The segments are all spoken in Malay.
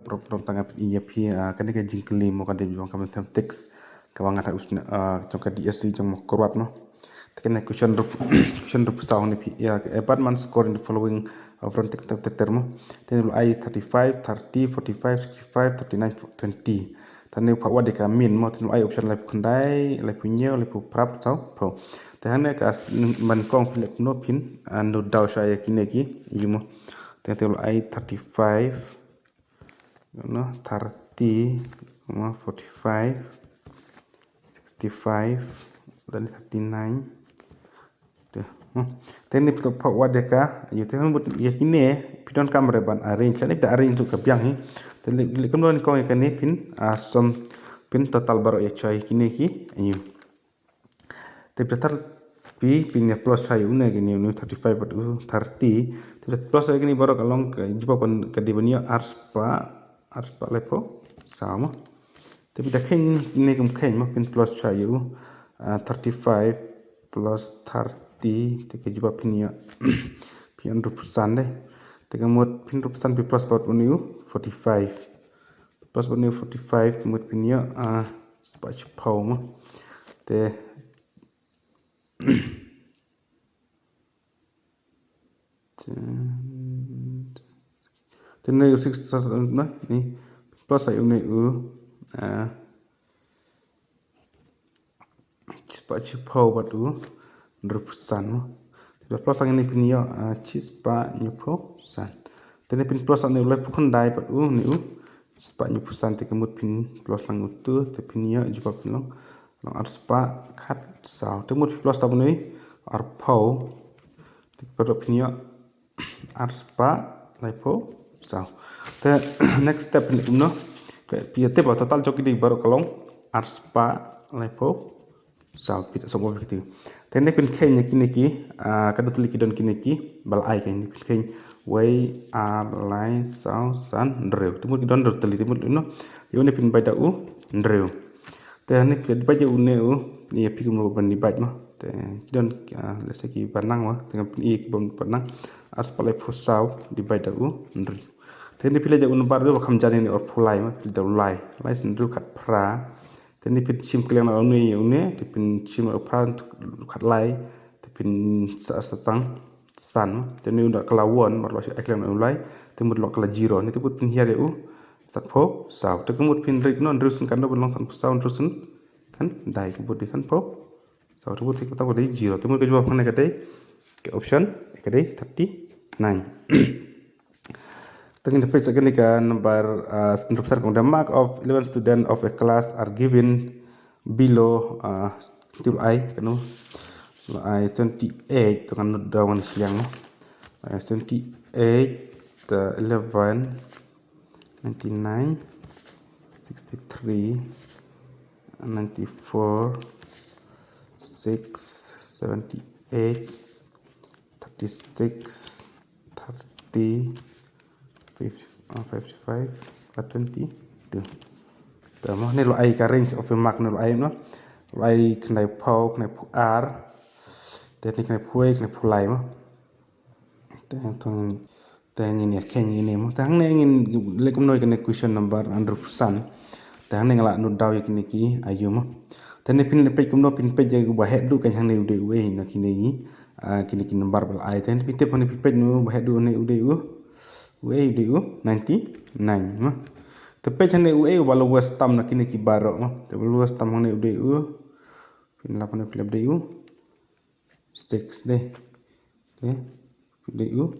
prop tanga iya pi kan ka jingkli mo kan de bang kam teks ka bang ata usna jong ka DSC jong mo korwat no tekene question rup saw ni pi ya apartment score in the following from tek termo ten I 35 30 45 65 39 20 tane pa wadi ka min mo ten I option lai kundai lai punyo lai pu prap saw po tehane ka man kong pilek no pin no daw saya kineki yumo ten I 35 no 30 45 65 dan 39 tuh teni pito pak wadeka you teni but yakine pidon kamera ban arrange kan ida arrange tu kabyang hi teni kemudian kau yang kene pin som pin total baru ya coy kini ki ayu tapi total pin ya plus saya une gini 35 but 30 tapi plus saya gini baru kalong jumpa pun kadibania arspa lepo sama tapi dah ken ini ken pin plus saya 35 plus 30 teka jumpa pin ya pin rupusan deh teka mod pin rupusan pi plus buat uniu 45 plus uniu 45 mod pin ya space pau mah te tene 6 nah ni plus saya uniu space pau batu rupusan mah plus ang ini pin ya chispa nyupusan tene pin plus ang ulai pukun dai batu niu spa nyupusan te kemut pin plus lang utu te pin ya jupa pin long arspa kat sao te mut plus tabu ni arpau te pada pin ya arspa laipo sao te next step ni no pia te ba total joki di baru kalong arspa laipo sao pita sobo begitu tene pin kenya kiniki kadut likidon kiniki bal ai kan pin ken way line sao san drew timur kidon drew teli timur no yone pin baida u drew tene pin baja une u ni pi mo ban ni baj ma te kidon lese ki banang wa dengan pin i bom banang as palai phusau di baida u drew tene pin ja un bar do kham jani ni or phulai ma pin lai sen drew khat phra teni pin chim kleng na uni une te pin chim opran khat lai te pin sa satang san teni unda kalawon marlo si kleng na ulai te mud lo kala jiro ni te put pin hiare u sat pho saw te kemut pin rik non rusun kan do long san saw rusun kan dai ke budi san pho saw te put kita budi jiro te mud ke jawab kan ke option ke 39 Tengin the page again kan number instruction the mark of 11 student of a class are given below till I kanu I 78 to kan dawan siang 78 11 99 63 94 6 78 36 30 55 22 tama ni lo ai ka range of a mark no lo ai no lo ai knai pau knai pu r te ni knai pui knai pulai mo te tong te ni ni ken ni mo tang ne ngin le kum noi kan question number 100% tang ne ngala no daw ni ki ayu mo te ni pin le pe kum no pin pe je ba he du kan hang ne ude we na kini kini number bal ai te ni te pon pe no ba he du ne ude we du 99 mah tepe chane we wala west tam na kini ki baro mah te west tam ne du pin la pon pleb du 6 de du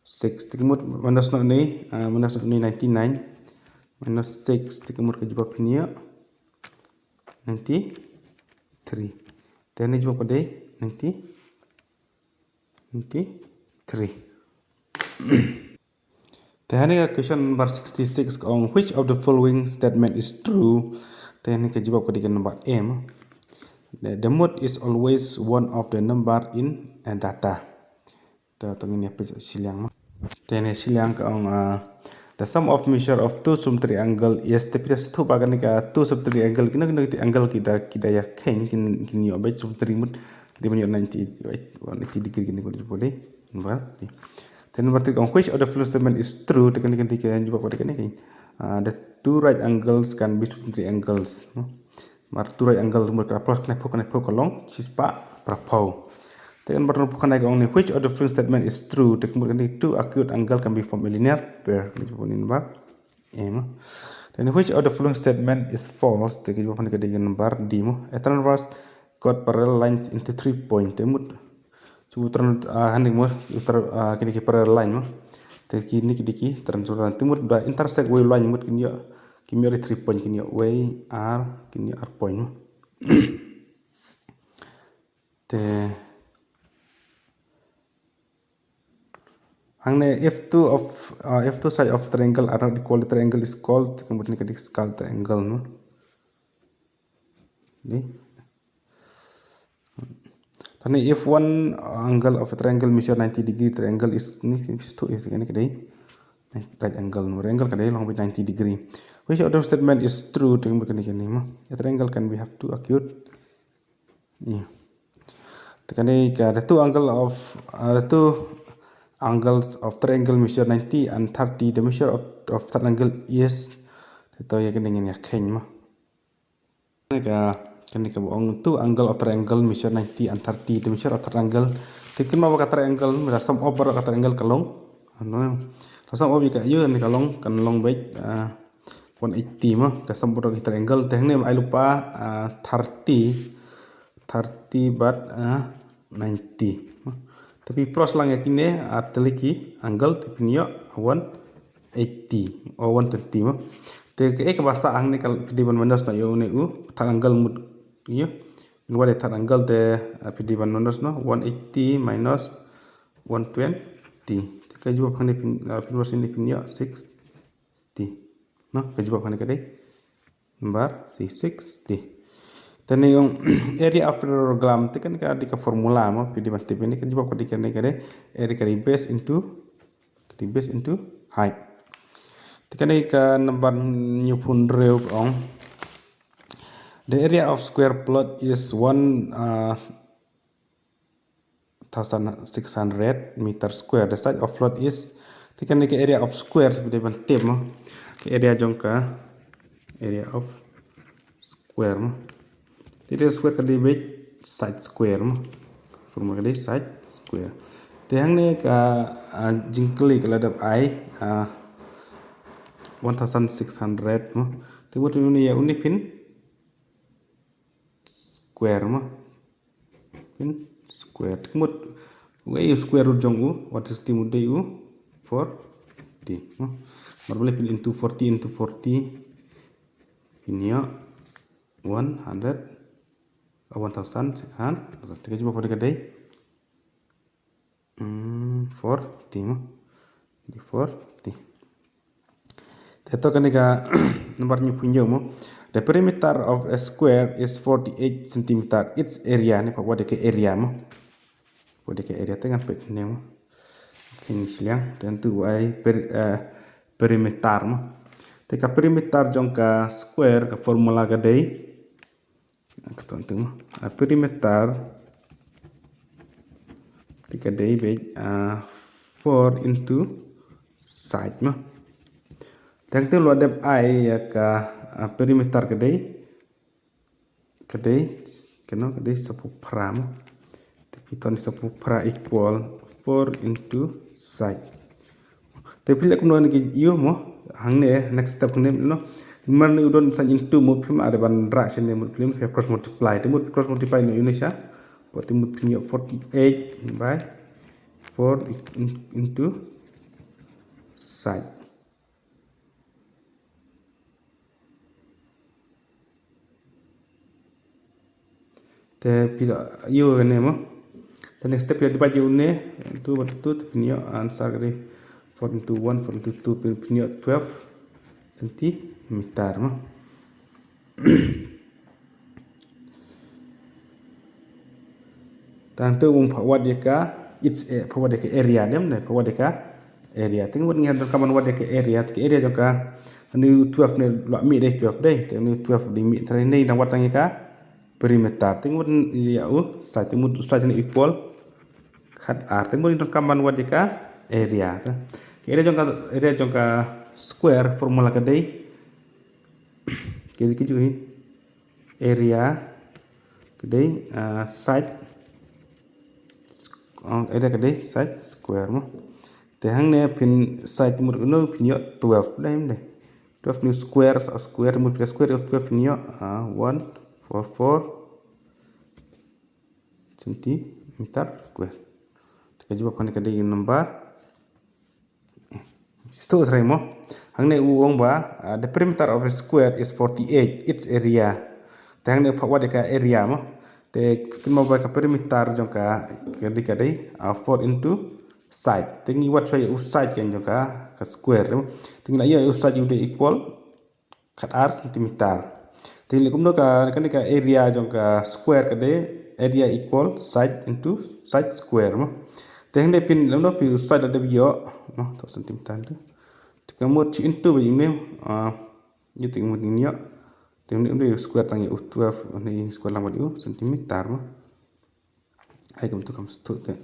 6 tikmut minus no ni minus ni 99 minus 6 tikmut ke jawab ni 93 tene jawab pada 93 Tehani question number 66 on which of the following statement is true? Tehani ke jawab ketiga number M. The mode is always one of the number in a data. Tengah ni apa silang? Tehani silang ke the sum of measure of two sub-triangle is tapi dah satu bagian ni ke two sub-triangle kena angle kita ya ken yo baik sub-triangle kita punya 90 degree kena boleh number. Then number 3 on which of the following statement is true tekan jumpa pada ni the two right angles can be triangles. Mar two right angle mereka plus connect along chispa prapau. Tekan baru bukan lagi only which of the following statement is true. Tekan bukan two acute angle can be formed a linear pair. Ini nomor then which of the following statement is false. Tekan bukan lagi nomor D mo. A transverse got parallel lines into 3 point. Temut Cubutran handing mo kini parallel line mo. Tekan ni kini transverse temut da intersect way line mo kini ada 3 point kini way R kini R point mo. Te Hangne F2 side of triangle are not equal. The triangle is called kemudian kita skull triangle no. Ni. Tani if one angle of a triangle measure 90 degree, triangle is ni itu ini kedai right angle no. Triangle kedai long with 90 degree. Which other statement is true? Tengok begini ni mah. A triangle can be have two acute. Ni. Tekani ada two angles of triangle measure 90 and 30. The measure of triangle is itu ya dengan ya keng mah. Kani ka buong two angle of triangle measure 90 and 30. The measure of triangle tekan mau ka triangle mera sum over ka triangle kalong. Ano sum over ka ye ni kalong kan long baik 180 mah ka sum over ka triangle teh ni ai lupa 30 but 90. Tapi pros lang yakine arteliki angle tipinyo 180 or 120 mo. Te ke bahasa ang ni kal pidi ban mandos na yo ne angle mud yo. Wala angle te pidi ban mandos no 180 minus 120. Te jawab hani pinwas ini pinyo 60. No, jawab hani kadai. Number 60. Dan yung area of parallelogram itu kan di formula mo pidi ban tip ini kan jawab kadi kan area kadi base into height. Tekan ka number new pun reu ong. The area of square plot is 1600 meter square. The side of plot is tekan ka area of square pidi ban tip mo. Area jongka area of square mo. Jadi square kali baik side square mah, formula kali side square. Tehang ni ka jingkli kalau ada I 1600 mah. Tengok ini ya unik pin square mah, pin square. Tengok ini square root jong what is timu day 40 mah. Baru pin into 40 ini ya 100. 1600 kita coba pada kedai 40 mah di 40 teto kan ka nomornya punya mo. The perimeter of a square is 48 cm. Its area ni pada ke area mo pada ke area tengah pet ni mo kini silang dan tu ai perimeter mo teka perimeter jong ka square ka formula kedai ketentu perimeter ketika day baik 4 into side mah tang tu lo ada I ya ka perimeter kedai kena kedai 10 pram tapi ton 10 pra equal 4 into side tapi lek kuno ni yo mo hang ne next step ni no Mana udon san into mut film ada ban reaction ni mut film cross multiply. Temut cross multiply ni Indonesia. Buat temut punya 48 by 4 into side. Te pila yo ni mo. The next step ya dibaca ni itu betul punya answer kali 4 into 1 4 into 2 punya 12 centimeter mah. Tantu pawat dia ka its pawat dia ka area dem ne pawat dia ka area tengok ni ada kaman wad dia ka area joka ni 12 ni lo mi deh 12 deh ni 12 di mi tadi ni dan watang ka perimeter tengok ya sa tengok sa ni equal kat r tengok ni kaman wad dia ka area area joka square formula kadai keju hi area kadai side area kadai side square mo te hang ne pin side mur no pin yo 12 dai 12 new square square mur square of 12 pin yo 144 centimeter square keju apa kadai number Sto mo hang ne uong ba the perimeter of a square is 48 its area te hang ne phawa de ka area mo te kin mo ba ka perimeter jong ka kadai 4 into side te ngi wat choi side ken jong ka square mo te ngi la ya side ude equal kat r centimeter te ngi kum no ka area jong ka square kadai area equal side into side square mo te hang ne pin lam no pi side ada bio no to centimeter kamut ci into ba yimne you ting mut ni yo ting ni square tang 12 ni square lang ba centimeter mo ai kam tu kam stu te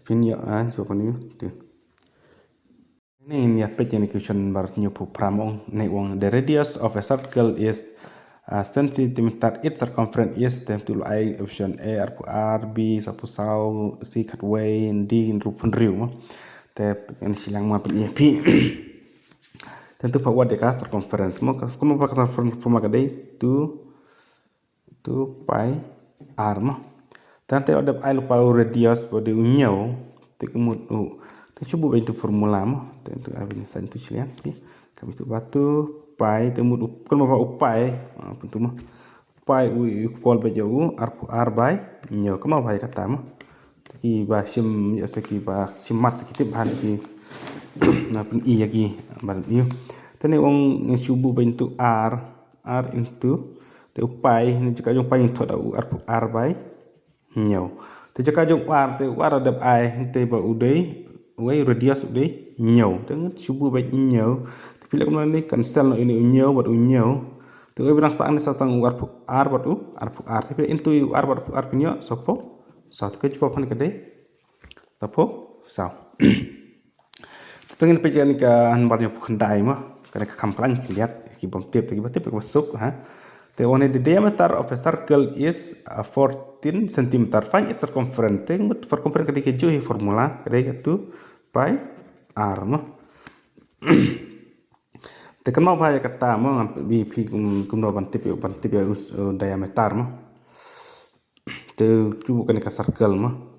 pin yo so pa ni te ni ya pe ni question bar ni pu pramong nei wong the radius of a circle is centimeter its circumference is them to I option A r b sapu sau c kat way d rupun riu mo te ni silang ma pi pi tentu bahwa deka circumference mo como pa forma kadai 2 pi r mo tante ada ai lupa radius pada unyau te kemut te cuba bentuk formula mo tentu abin san tu silian kami tu batu pi temut kan apa upai bentuk mo pi equal ba jauh r by nyau kama ba kata mo ki ba sim ya seki ba simat sekitip han ki na pun i lagi baru ni tene wong subuh bentuk r into te upai ni jika jong pai thot r by nyau te jika jong r ada ai te ba udai way radius udai nyau te subuh baik nyau te pilih kemudian ni cancel no ini nyau buat nyau te way berang stang ni satang r buat r te pilih into r buat r pinyo sopo sa te kecuali pan kedai sopo sa tengin pejan ka hanbarnya pukandai mah kada kamplan lihat ki bom tip masuk ha the one the diameter of a circle is 14 cm find its circumference tengok circumference kada keju formula kada itu pi r mah tekan mau bahaya kata mah bi pi kum no ban tip ya diameter mah te cuba kan ka circle mah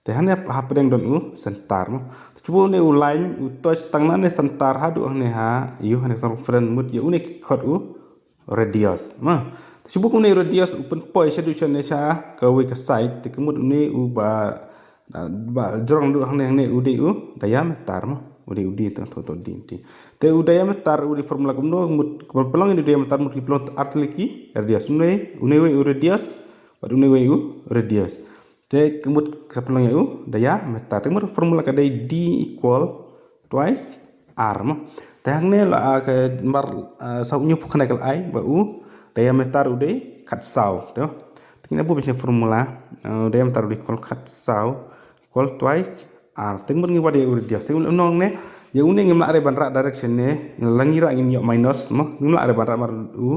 te hanya hapdeng don sentar mo cuba ne ulain touch tangna ne sentar hadu ne ha yu hanya circumference mut ya une khot radius ma cuba ku ne radius open point solution ne sa ka we ka side te kemut ne ba jorong du ne ude diameter mo ude to di te diameter ude formula kumno mut pelong ini diameter mut pelong artliki radius une we radius ba une we radius te kemut sepelong itu diameter temur formula kadai d equal twice r mo te hang ne la ke mar sau nyu pukana kal ai ba diameter ude kat sau to tingna bu bisne formula diameter ude equal kat sau equal twice r temur ngi wade radius temur nong ne ya une ngi mla re ban ra direction ne langira ngin yo minus mo ngi mla re ban ra mar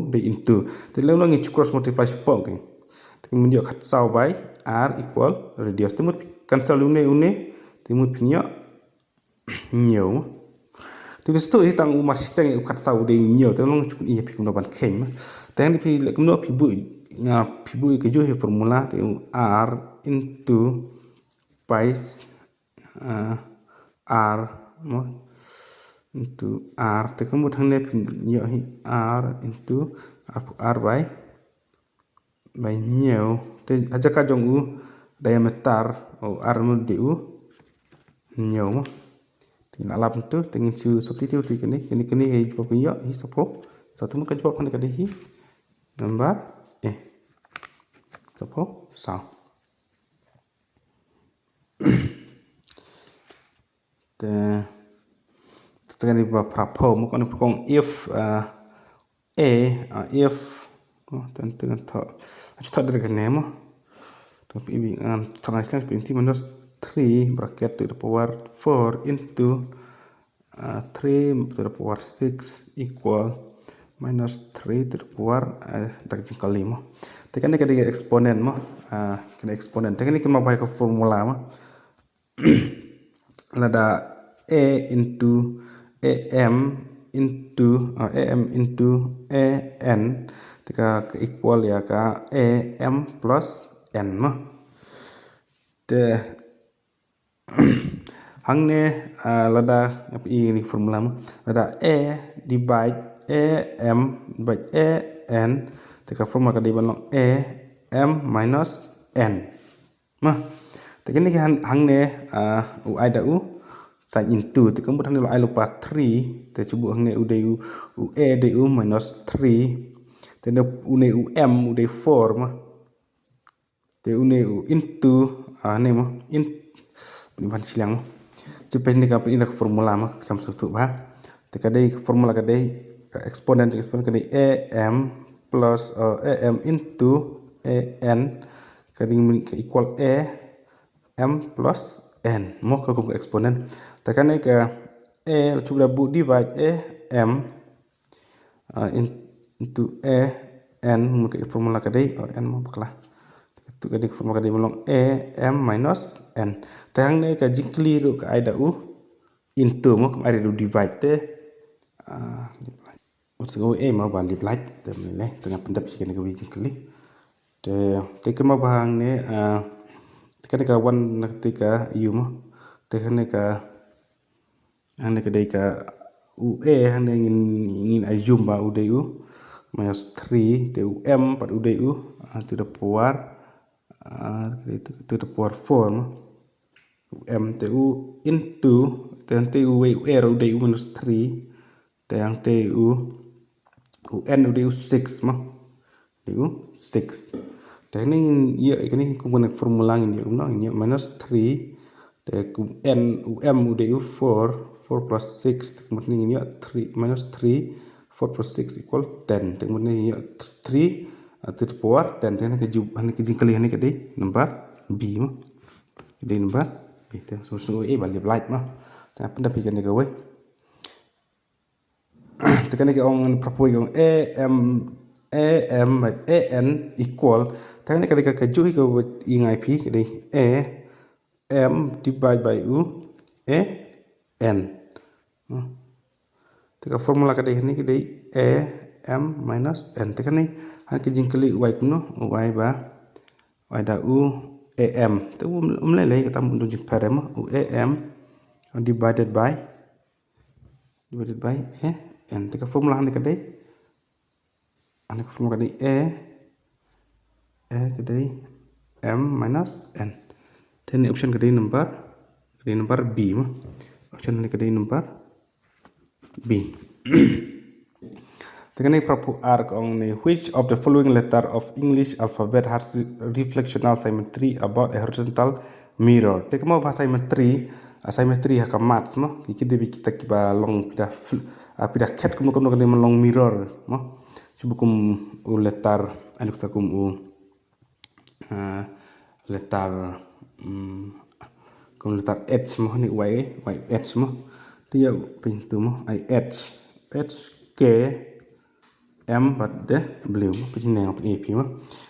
de into te le nong ngi cross multiply support ke kemudian kat sau by r equal radius temut cancel une temut pinyo nyo tu sto hitang umas teng kat sau de nyo te long chup i pi kumno ban khem teng di pi le kumno pi bu ke jo formula te r into pi r mo into r te kumut hang ne pinyo r into r by nhiều te aja ka jong diameter r mu di nhiều mo tin alap tu tengin su substitute di kini he popio hi sopo satu mu ka jawab kan ka hi number sopo sa te tekan ba prapo mo kan kong if if tentu to acha dari kenemo tapi ini tengah sekali minus 3 bracket to the power 4 into 3 to the power 6 equal minus 3 to the power tak jingkal 5. Tekan ni kena eksponen mo. Kena eksponen. Tekan ni kena pakai ke formula mo. Lada a into am into an tika ke equal ya ka am plus n mo. De hang ne lada ini formula mo. Lada a divide am by an tika formula ka di balong am minus n mo. Tekan ni hang ne u ai da u sin into te kemudian lo ai lupa 3 te cuba hang ne u de u a de u minus 3 te ne u ne u m u de 4 ma te u ne u into ne ma in ni ban silang cepen ni ka ini formula ma kam sutu ba te ka de formula ka de exponent ka de am plus am into an ka equal a m plus n mo ka kung exponent tekan ni ke a cuba bu divide a m into a n mo ke formula ka dei n mo bakla tu ka di formula ka dei molong a m minus n tang ne ka jikli ru ka ai da u into mo ka ai da divide te what's go a mo ba divide te ne tengah pendap sikit ka jikli te ke mo bahang ne tekan ka one ketika u mo tekan ka hang ka dei ka u a hang ingin assume ba u de u minus 3 te u m pat u de u to the power to the power 4 mo u m te u into te u u de u minus 3 te yang te u n u de u 6 mo de u 6 te ni ya ini komponen formula ini ini minus 3 te n u m u de u 4 plus 6 kemudian ini 3 minus 3 4 plus 6 equal 10 kemudian ini 3 to the power 10 dan ke jingkali ini ke di number b mo di number b te so e balik light mo ta penda pikan ni gawe tekan ke ong propose ong am by an equal tekan ke ka ju ke ingai p ke di am divide by u n teka formula ka dei ni ke dei a m minus n teka ni han ke jingkali y kuno y ba y da u am te umle le ka tam dun jing parem u am divided by a n teka formula han ke dei an ke formula ka dei a ke dei m minus n then option ke dei number b mo option ni ke dei number B. Teknik proper arc on which of the following letter of English alphabet has reflectional symmetry about a horizontal mirror. Teknik mau bahasa symmetry haka maths mo kita kiba long pida cat kum long mirror mo subukum u letter anu sakum u letter kum letter h mo ni y h mo dia pintu mo ai h k m pada blue pintu nang ap mo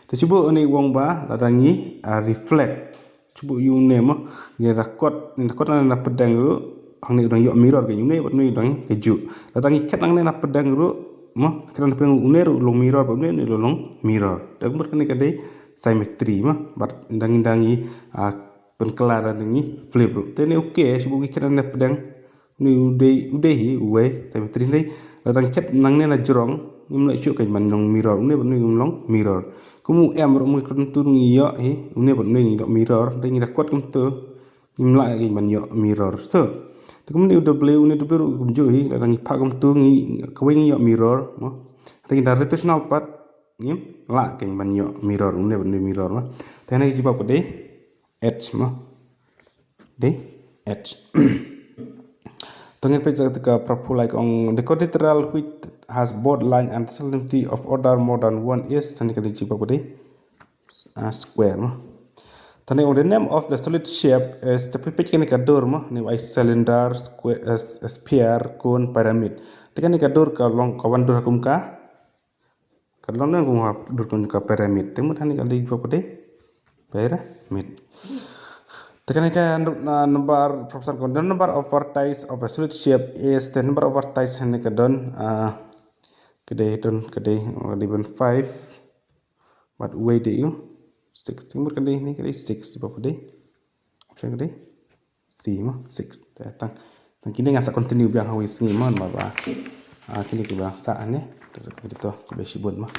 te cuba ni wong ba ladangi reflect cuba you name mo ni rakot na pedang ru hang ni udang yok mirror ke you ne ni udang keju ladangi kat nang na pedang ru mo kran pedang uneru long mirror ba ni long mirror dak ber kan kadai symmetry mo bat dangi penkelaran ni flip ru te ni okay cuba kran na pedang ni udehi uwe symmetry ni ladang ket nang ne na jrong nim la chu kai man long mirror ne ban ni long mirror kumu em ro mu kun tu ngi yo hi ne ban ni mirror de ni rakot kum tu nim la kai man yo mirror so te kum ni w ni w kum ju hi ladang pha kum tu ngi kwe ngi yo mirror mo ring da rotational part nim la kai man yo mirror ne ban ni mirror ma te na ji ba ko de h mo de h Tengah pecah ketika proper like on the quadrilateral which has both line and symmetry of order more than one is tani kali jiba kode square mo Tani the name of the solid shape is the pipit kini kadur mo ni wai cylinder, square, sphere, cone, pyramid. Tekan ni kadur ka long kawan dur hakum ka long nang kum dur kun ka pyramid. Temu tani kali apa deh? Pyramid. Tekan ni ka number proportion kon the number of vertices of a solid shape is the number of vertices ni kadon kedai given 5 but way de you 6 timur kedai ni kedai 6 apa deh? Option kedai C mo 6 tang kini ngasa continue biang hawi singi mon ba kini ke biang sa ane terus kita to ke besibun mah